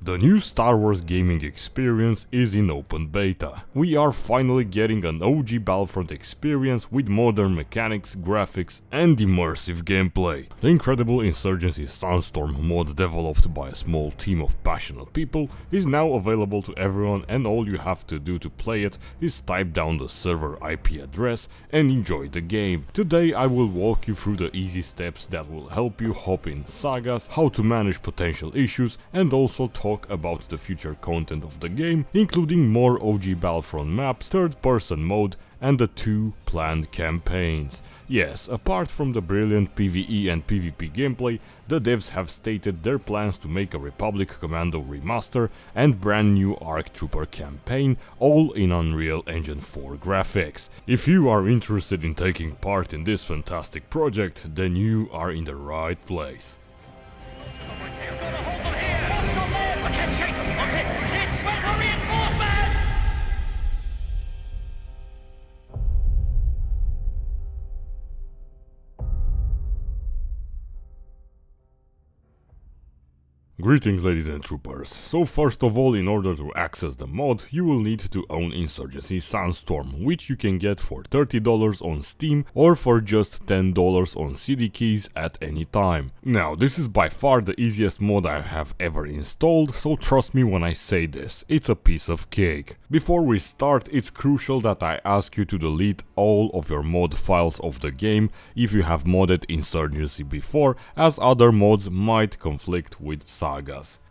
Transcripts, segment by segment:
The new Star Wars gaming experience is in open beta. We are finally getting an OG Battlefront experience with modern mechanics, graphics and immersive gameplay. The incredible Insurgency Sandstorm mod developed by a small team of passionate people is now available to everyone, and all you have to do to play it is type down the server IP address and enjoy the game. Today I will walk you through the easy steps that will help you hop in sagas, how to manage potential issues, and also talk about the future content of the game, including more OG Battlefront maps, third-person mode, and the 2 planned campaigns. Yes, apart from the brilliant PvE and PvP gameplay, the devs have stated their plans to make a Republic Commando remaster and brand new ARC Trooper campaign, all in Unreal Engine 4 graphics. If you are interested in taking part in this fantastic project, then you are in the right place. Greetings ladies and troopers. So first of all, in order to access the mod, you will need to own Insurgency Sandstorm, which you can get for $30 on Steam or for just $10 on CD keys at any time. Now, this is by far the easiest mod I have ever installed, so trust me when I say this, it's a piece of cake. Before we start, it's crucial that I ask you to delete all of your mod files of the game if you have modded Insurgency before, as other mods might conflict with sagas.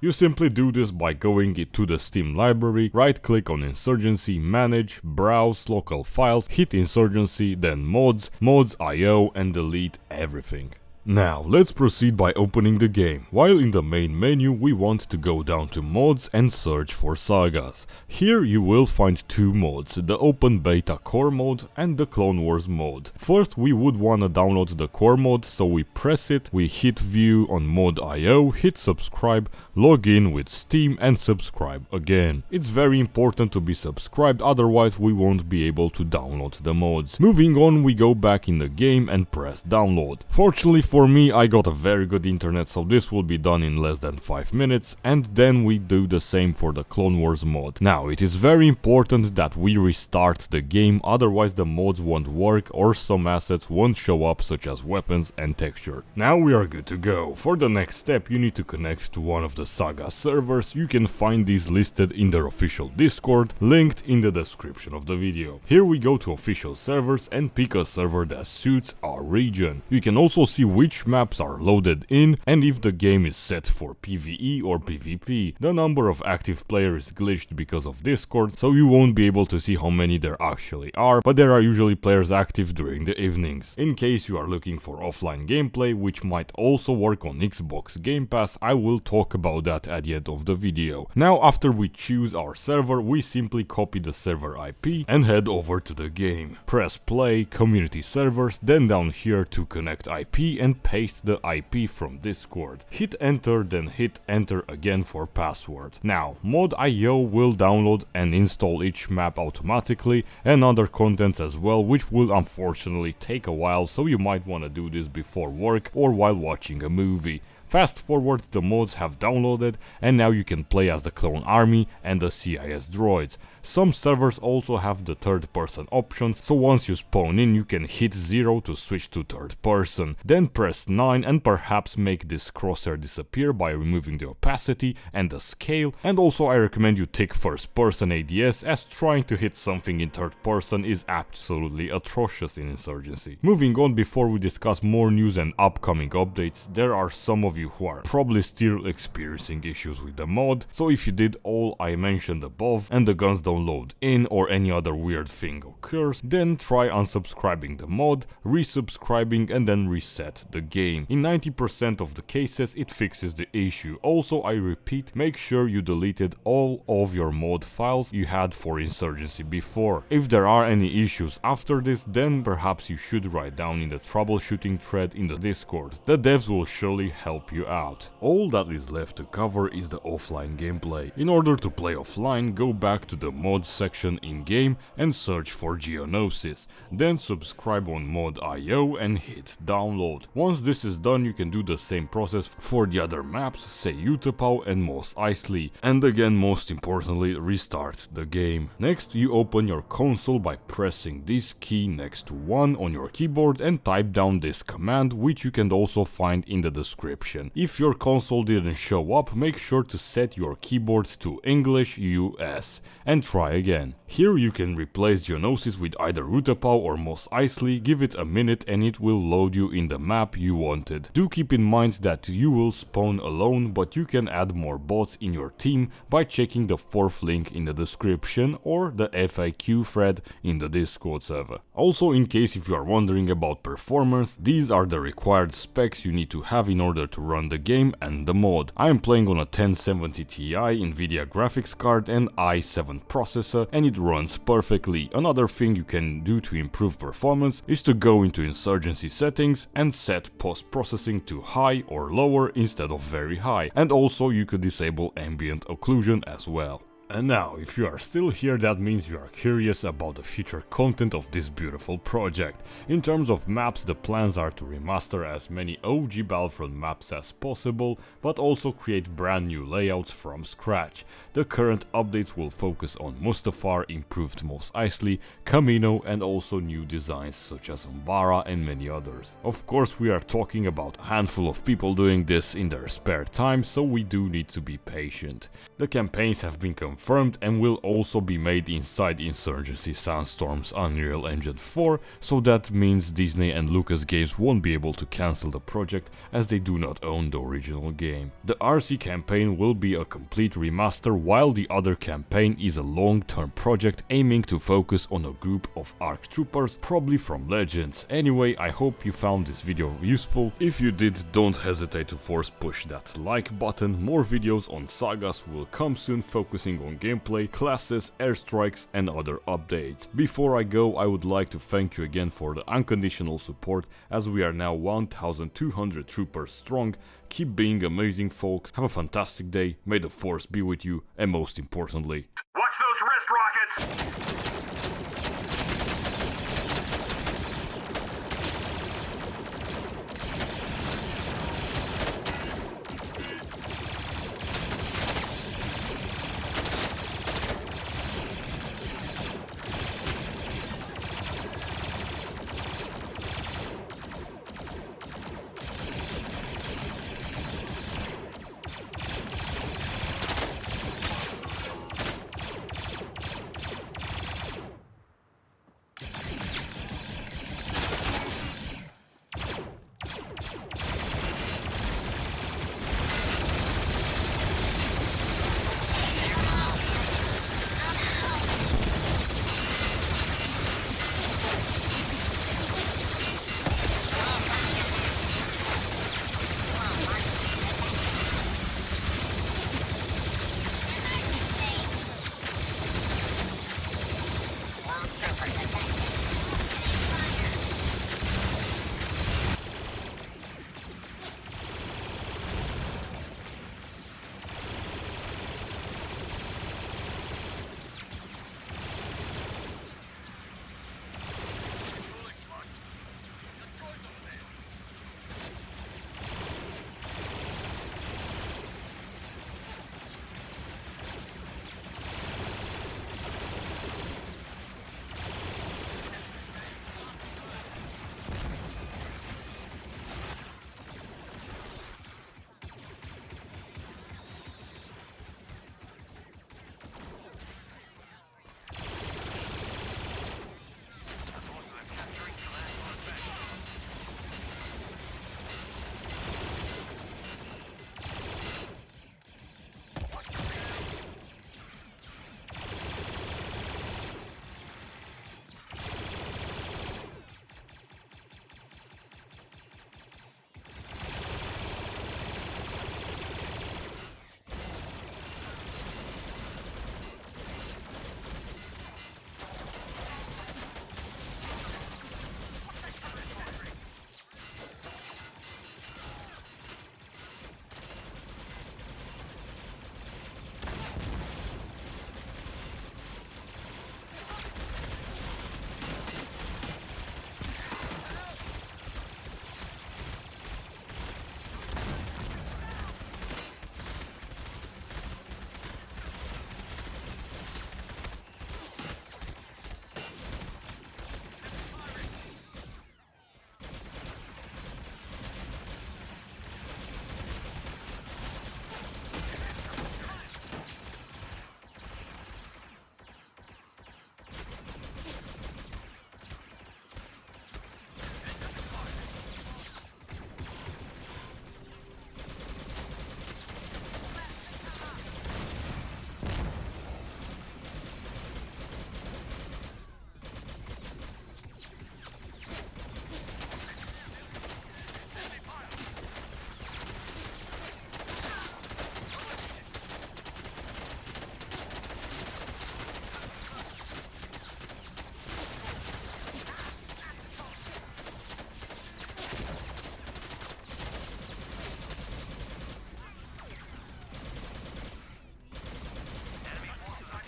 You simply do this by going to the Steam library, right click on Insurgency, manage, browse local files, hit Insurgency, then mods, mods.io and delete everything. Now, let's proceed by opening the game. While in the main menu, we want to go down to mods and search for sagas. Here you will find 2 mods, the open beta core mode and the Clone Wars mode. First, we would wanna download the core mode, so we press it, we hit view on mod.io, hit subscribe, log in with Steam and subscribe again. It's very important to be subscribed, otherwise we won't be able to download the mods. Moving on, we go back in the game and press download. Fortunately for me, I got a very good internet, so this will be done in less than 5 minutes, and then we do the same for the Clone Wars mod. Now, it is very important that we restart the game, otherwise the mods won't work or some assets won't show up, such as weapons and texture. Now we are good to go. For the next step, you need to connect to one of the saga servers. You can find these listed in their official Discord, linked in the description of the video. Here we go to official servers and pick a server that suits our region. You can also see which maps are loaded in and if the game is set for PvE or PvP. The number of active players is glitched because of Discord, so you won't be able to see how many there actually are, but there are usually players active during the evenings. In case you are looking for offline gameplay, which might also work on Xbox Game Pass, I will talk about that at the end of the video. Now, after we choose our server, we simply copy the server IP and head over to the game. Press play, community servers, then down here to connect IP and paste the IP from Discord. Hit enter, then hit enter again for password. Now, mod.io will download and install each map automatically and other contents as well, which will unfortunately take a while, so you might want to do this before work or while watching a movie. Fast forward, the mods have downloaded and now you can play as the clone army and the CIS droids. Some servers also have the third person options, so once you spawn in you can hit 0 to switch to third person. Then press 9 and perhaps make this crosshair disappear by removing the opacity and the scale, and also I recommend you tick first person ADS, as trying to hit something in third person is absolutely atrocious in Insurgency. Moving on, before we discuss more news and upcoming updates, there are some of you who are probably still experiencing issues with the mod, so if you did all I mentioned above and the guns don't load in or any other weird thing occurs, then try unsubscribing the mod, resubscribing and then reset the game. In 90% of the cases it fixes the issue. Also, I repeat, make sure you deleted all of your mod files you had for Insurgency before. If there are any issues after this, then perhaps you should write down in the troubleshooting thread in the Discord. The devs will surely help help you out. All that is left to cover is the offline gameplay. In order to play offline, go back to the mods section in-game and search for Geonosis. Then subscribe on mod.io and hit download. Once this is done, you can do the same process for the other maps, say Utapau and Mos Eisley. And again, most importantly, restart the game. Next, you open your console by pressing this key next to 1 on your keyboard and type down this command, which you can also find in the description. If your console didn't show up, make sure to set your keyboard to English US and try again. Here you can replace Geonosis with either Utapau or Mos Eisley. Give it a minute and it will load you in the map you wanted. Do keep in mind that you will spawn alone, but you can add more bots in your team by checking the 4th link in the description or the FAQ thread in the Discord server. Also, in case if you are wondering about performance, these are the required specs you need to have in order to run the game and the mod. I am playing on a 1070 Ti Nvidia graphics card and i7 processor, and it runs perfectly. Another thing you can do to improve performance is to go into Insurgency settings and set post-processing to high or lower instead of very high, and also you could disable ambient occlusion as well. And now, if you are still here, that means you are curious about the future content of this beautiful project. In terms of maps, the plans are to remaster as many OG Battlefront maps as possible, but also create brand new layouts from scratch. The current updates will focus on Mustafar, improved Mos Eisley, Camino, and also new designs such as Umbara and many others. Of course, we are talking about a handful of people doing this in their spare time, so we do need to be patient. The campaigns have been confirmed and will also be made inside Insurgency Sandstorm's Unreal Engine 4, so that means Disney and Lucas Games won't be able to cancel the project as they do not own the original game. The RC campaign will be a complete remaster, while the other campaign is a long-term project aiming to focus on a group of ARC troopers, probably from Legends. Anyway, I hope you found this video useful. If you did, don't hesitate to force push that like button. More videos on Sagas will come soon, focusing on gameplay, classes, airstrikes and other updates. Before I go, I would like to thank you again for the unconditional support, as we are now 1200 troopers strong. Keep being amazing, folks. Have a fantastic day, may the force be with you, and most importantly, watch those wrist rockets!